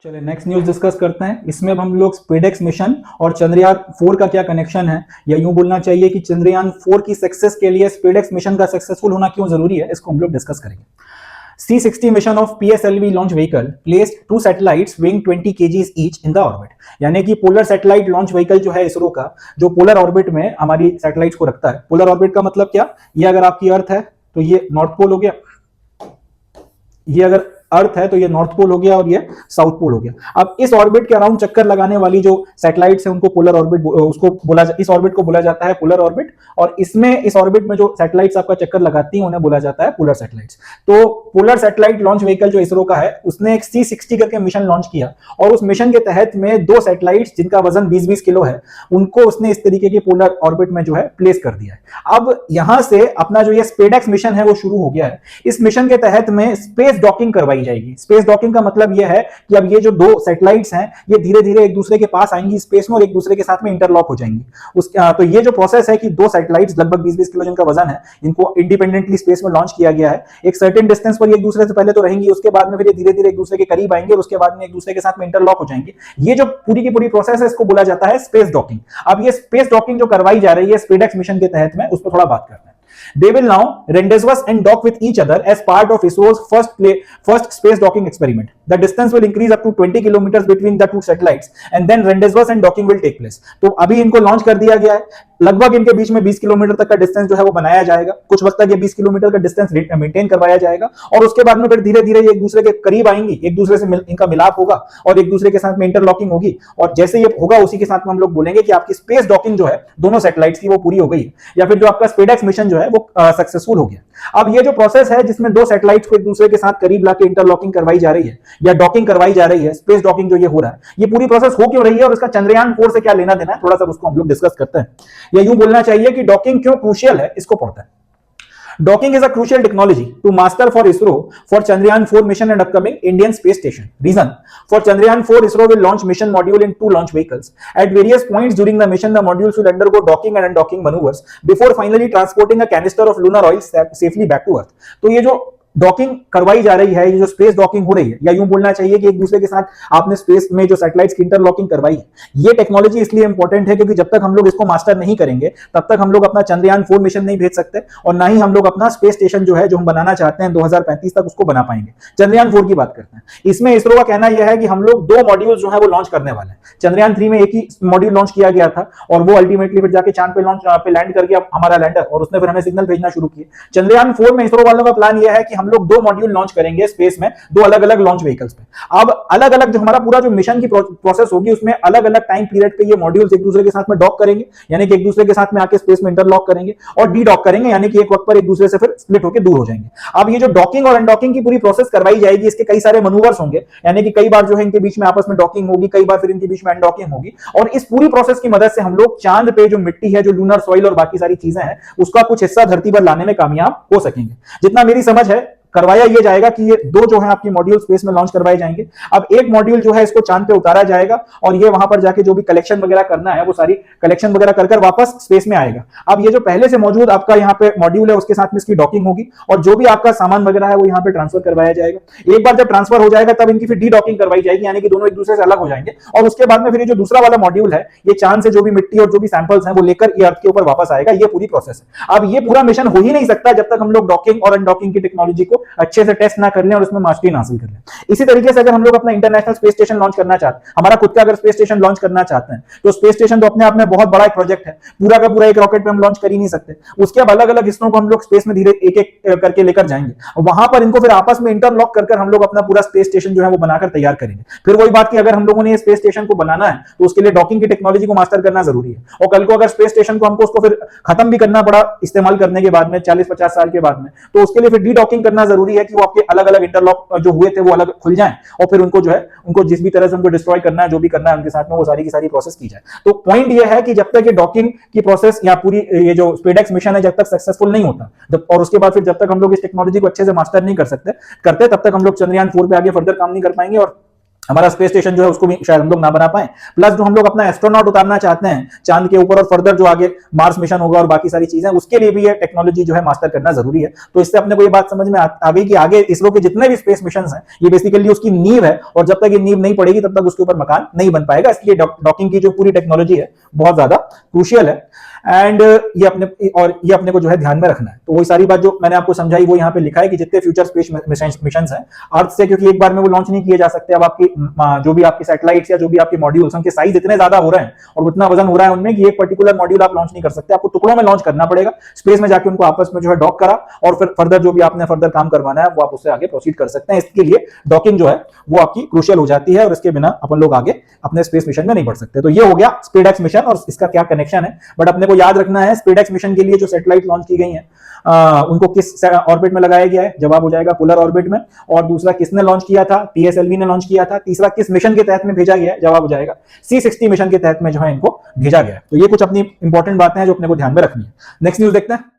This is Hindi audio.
चलिए नेक्स्ट न्यूज डिस्कस करते हैं। इसमें अब हम लोग स्पेडएक्स मिशन और चंद्रयान 4 का क्या कनेक्शन है, या यूं बोलना चाहिए कि चंद्रयान 4 की सक्सेस के लिए स्पेडएक्स मिशन का सक्सेसफुल होना क्यों जरूरी है, इसको हम लोग डिस्कस करेंगे। C60 mission of PSLV launch vehicle placed two satellites weighing 20 kgs each in the orbit। यानी कि पोलर सैटेलाइट लॉन्च व्हीकल जो है इसरो का, जो पोलर ऑर्बिट में हमारी सैटेलाइट्स को रखता है। पोलर ऑर्बिट का मतलब क्या, ये अगर आपकी अर्थ है तो ये नॉर्थ पोल हो गया, ये अगर अर्थ है तो ये नॉर्थ पोल हो गया और ये साउथ पोल हो गया। अब इस ऑर्बिट के अराउंड चक्कर लगाने वाली जो सैटेलाइट्स हैं उनको पोलर ऑर्बिट, उसको बोला, इस ऑर्बिट को बोला जाता है पोलर ऑर्बिट। और इसमें इस ऑर्बिट में जो सैटेलाइट्स आपका चक्कर लगाती हैं उन्हें बोला जाता है पोलर सैटेलाइट्स। तो पोलर सैटेलाइट लॉन्च व्हीकल जो इसरो का है उसने एक C60 करके मिशन लॉन्च किया, और उस मिशन के तहत में दो सैटेलाइट्स जिनका वजन 20-20 किलो है उनको उसने इस तरीके के पोलर ऑर्बिट में जो है प्लेस कर दिया है। अब यहां से अपना जो ये स्पेडएक्स मिशन है वो शुरू हो गया है। इस मिशन के तहत में स्पेस डॉकिंग करवाई जाएगी। स्पेस डॉकिंग का मतलब यह है कि अब ये जो दो सैटेलाइट्स हैं ये धीरे धीरे एक दूसरे के पास आएंगी स्पेस में और एक दूसरे के साथ में इंटरलॉक हो जाएंगी। तो ये जो प्रोसेस है कि दो सैटेलाइट्स लगभग 20-20 किलो जिनका वजन है, इनको इंडिपेंडेंटली स्पेस में लॉन्च किया गया है। एक सर्टेन डिस्टेंस पर एक दूसरे से पहले तो रहेंगी, उसके बाद में फिर ये धीरे धीरे एक दूसरे के करीब आएंगे और उसके बाद में एक दूसरे के साथ में इंटरलॉक हो जाएंगे। ये जो पूरी की पूरी प्रोसेस है इसको बोला जाता है स्पेस डॉकिंग। अब ये स्पेस डॉकिंग जो करवाई जा रही है स्पेडएक्स मिशन के तहत में, उस पर थोड़ा बात करते हैं। They will now rendezvous and dock with each other as part of ISRO's first space docking experiment. The distance will increase up to 20 kilometers between the two satellites, and then rendezvous and docking will take place. तो अभी इनको लॉन्च कर दिया गया है, लगभग इनके बीच में 20 किलोमीटर तक का डिस्टेंस जो है वो बनाया जाएगा। कुछ वक्त तक ये 20 किलोमीटर का डिस्टेंस मेंटेन करवाया जाएगा और उसके बाद में फिर धीरे धीरे एक दूसरे के करीब आएंगी, एक दूसरे से इनका मिलाप होगा और एक दूसरे के साथ में इंटरलॉकिंग होगी। और जैसे ये होगा उसी के साथ में हम लोग बोलेंगे कि आपकी स्पेस डॉकिंग जो है दोनों सैटेलाइट्स की वो पूरी हो गई है, या फिर जो आपका स्पेडएक्स मिशन जो है वो सक्सेसफुल हो गया। अब ये जो प्रोसेस है जिसमें दो सैटेलाइट्स को एक दूसरे के साथ करीब लाके इंटरलॉकिंग करवाई जा रही है या डॉकिंग करवाई जा रही है, स्पेस डॉकिंग जो ये हो रहा है, ये पूरी प्रोसेस हो क्यों रही है और इसका चंद्रयान 4 से क्या लेना देना है, थोड़ा सा उसको हम लोग डिस्कस करते हैं। या यूं बोलना चाहिए कि डॉकिंग क्यों क्रूशियल है, इसको पढ़ते हैं। Docking is a crucial technology to master for ISRO for Chandrayaan 4 mission and upcoming Indian space station. Reason: for Chandrayaan 4, ISRO will launch mission module in two launch vehicles. At various points during the mission, the modules will undergo docking and undocking maneuvers before finally transporting a canister of lunar oil safely back to Earth. तो ये जो डॉकिंग करवाई जा रही है, ये जो स्पेस डॉकिंग हो रही है, या यूं बोलना चाहिए कि एक दूसरे के साथ आपने स्पेस में जो सैटेलाइट्स की इंटरलॉकिंग करवाई है, ये टेक्नोलॉजी इसलिए इंपॉर्टेंट है क्योंकि जब तक हम लोग इसको मास्टर नहीं करेंगे तब तक हम लोग अपना चंद्रयान 4 मिशन नहीं भेज सकते और ना ही हम लोग अपना स्पेस स्टेशन जो है जो हम बनाना चाहते हैं 2035 तक उसको बना पाएंगे। चंद्रयान 4 की बात करते हैं। इसमें इसरो का कहना यह है कि हम लोग दो मॉड्यूल जो है वो लॉन्च करने वाले हैं। चंद्रयान 3 में एक ही मॉड्यूल लॉन्च किया गया था और वो अल्टीमेटली फिर जाके चांद पे लैंड करके हमारा लैंडर, और उसने फिर हमें सिग्नल भेजना शुरू किए। चंद्रयान 4 में इसरो वालों का प्लान यह है कि हम लोग दो मॉड्यूल लॉन्च करेंगे स्पेस में, दो अलग अलग लॉन्च व्हीकल्स पे। अब अलग अलग जो हमारा पूरा जो मिशन की प्रोसेस होगी उसमें अलग अलग टाइम पीरियड पे ये मॉड्यूल्स एक दूसरे के साथ में डॉक करेंगे, यानी कि एक दूसरे के साथ में आके स्पेस में इंटरलॉक करेंगे, और डी डॉक करेंगे, यानी कि एक वक्त पर एक दूसरे से फिर स्प्लिट होकर दूर हो जाएंगे। अब ये जो डॉकिंग और अनडॉकिंग की पूरी प्रोसेस करवाई जाएगी, इसके कई सारे मनूवर्स होंगे, यानी कि कई बार जो है इनके बीच में आपस में डॉकिंग होगी, कई बार फिर इनके बीच में अनडॉकिंग होगी, और इस पूरी प्रोसेस की मदद से हम लोग चांद पे जो मिट्टी है, जो लूनर सॉइल और बाकी सारी चीजें हैं, उसका कुछ हिस्सा धरती पर लाने में कामयाब हो सकेंगे। जितना मेरी समझ है करवाया ये जाएगा कि ये दो जो है आपकी मॉड्यूल स्पेस में लॉन्च करवाए जाएंगे। अब एक मॉड्यूल जो है इसको चांद पे उतारा जाएगा और ये वहां पर जाके जो भी कलेक्शन वगैरह करना है वो सारी कलेक्शन वगैरह कर वापस स्पेस में आएगा। अब ये जो पहले से मौजूद आपका यहाँ पे मॉड्यूल है उसके साथ में इसकी डॉकिंग होगी और जो भी आपका सामान वगैरह है वो यहाँ पे ट्रांसफर करवाया जाएगा। एक बार जब ट्रांसफर हो जाएगा तब इनकी फिर डी डॉकिंग करवाई जाएगी, यानी कि दोनों एक दूसरे से अलग हो जाएंगे, और उसके बाद में फिर ये जो दूसरा वाला मॉड्यूल है ये चांद से जो भी मिट्टी और जो भी सैंपल्स हैं वो लेकर ये अर्थ के ऊपर वापस आएगा। ये पूरी प्रोसेस है। अब ये पूरा मिशन हो ही नहीं सकता जब तक हम लोग डॉकिंग और अनडॉकिंग की टेक्नोलॉजी को अच्छे से टेस्ट ना कर लें और उसमें मास्टरी हासिल कर लें। इसी तरीके से अगर हम लोग अपना इंटरनेशनल स्पेस स्टेशन लॉन्च करना चाहते हैं, हमारा खुद का अगर स्पेस स्टेशन लॉन्च करना चाहते हैं, तो स्पेस स्टेशन तो अपने आप में बहुत बड़ा एक प्रोजेक्ट है, पूरा का पूरा एक रॉकेट में हम लॉन्च कर ही नहीं सकते। उसके अब अलग अलग हिस्सों को हम लोग स्पेस में धीरे एक एक करके लेकर जाएंगे, वहां पर इनको फिर आपस में इंटरलॉक कर हम लोग अपना पूरा स्पेस स्टेशन जो है वो बनाकर तैयार करेंगे। फिर वही बात कि अगर हम लोगों ने स्पेस स्टेशन को बनाना है तो उसके लिए डॉकिंग की टेक्नोलॉजी को मास्टर करना जरूरी है, और कल को अगर स्पेस स्टेशन को हमको उसको फिर खत्म भी करना पड़ा इस्तेमाल करने के बाद में 40-50 साल के बाद में, तो उसके लिए फिर डी डॉकिंग करना जरूरी है कि वो आपके अलग अलग इंटरलॉक जो हुए थे वो अलग खुल जाएं और फिर उनको जो है उनको जिस भी तरह से उनको डिस्ट्रॉय करना है, जो भी करना है उनके साथ में वो सारी की सारी प्रोसेस की जाए। तो पॉइंट ये है कि जब तक ये डॉकिंग की प्रोसेस या पूरी ये जो स्पेडएक्स मिशन है जब तक सक्सेसफुल नहीं होता, और उसके बाद फिर जब तक हम लोग इस टेक्नोलॉजी को अच्छे से मास्टर नहीं करते तब तक हम लोग चंद्रयान 4 पे आगे फर्दर काम नहीं कर पाएंगे और हमारा स्पेस स्टेशन जो है उसको भी शायद हम लोग ना बना पाए, प्लस जो हम लोग अपना एस्ट्रोनॉट उतारना चाहते हैं चांद के ऊपर और फर्दर जो आगे मार्स मिशन होगा और बाकी सारी चीजें, उसके लिए भी ये टेक्नोलॉजी जो है मास्टर करना जरूरी है। तो इससे अपने को ये बात समझ में आ गई कि आगे इसरो के जितने भी स्पेस मिशन हैं ये बेसिकली उसकी नींव है, और जब तक ये नींव नहीं पड़ेगी तब तक उसके ऊपर मकान नहीं बन पाएगा। इसलिए डॉकिंग की जो पूरी टेक्नोलॉजी है बहुत ज्यादा क्रूशियल है, एंड ये अपने को जो है ध्यान में रखना है। तो वही सारी बात जो मैंने आपको समझाई वो यहाँ पे लिखा है कि जितने फ्यूचर स्पेस मिशन हैं अर्थ से, क्योंकि एक बार में वो लॉन्च नहीं किए जा सकते, अब आपकी जो भी आपकी सैटेलाइट्स या जो भी आपके मॉड्यूल्स उनके साइज इतने ज्यादा हो रहे हैं और उतना वजन हो रहा है उनमें कि एक पर्टिकुलर मॉड्यूल आप लॉन्च नहीं कर सकते, आपको टुकड़ों में लॉन्च करना पड़ेगा, स्पेस में जाके उनको आपस में जो है डॉक करा और फिर फर्दर जो भी आपने फर्दर काम करवाना है वो आप उससे आगे प्रोसीड कर सकते हैं। इसके लिए डॉकिंग जो है वो आपकी क्रूशियल हो जाती है और इसके बिना अपन लोग आगे अपने स्पेस मिशन में नहीं बढ़ सकते। तो ये हो गया स्पेसएक्स मिशन और इसका क्या कनेक्शन है, बट अपने को याद रखना है स्पेसएक्स मिशन के लिए जो सैटेलाइट लॉन्च की गई है उनको किस ऑर्बिट में लगाया गया है, जवाब हो जाएगा पोलर ऑर्बिट में। और दूसरा किसने लॉन्च किया था, पीएसएलवी ने लॉन्च किया था। तीसरा किस मिशन के तहत में भेजा गया है, जवाब हो जाएगा C60 मिशन के तहत में जो है इनको भेजा गया है। तो ये कुछ अपनी इंपॉर्टेंट बातें हैं जो अपने को ध्यान में रखनी है। नेक्स्ट न्यूज देखते हैं।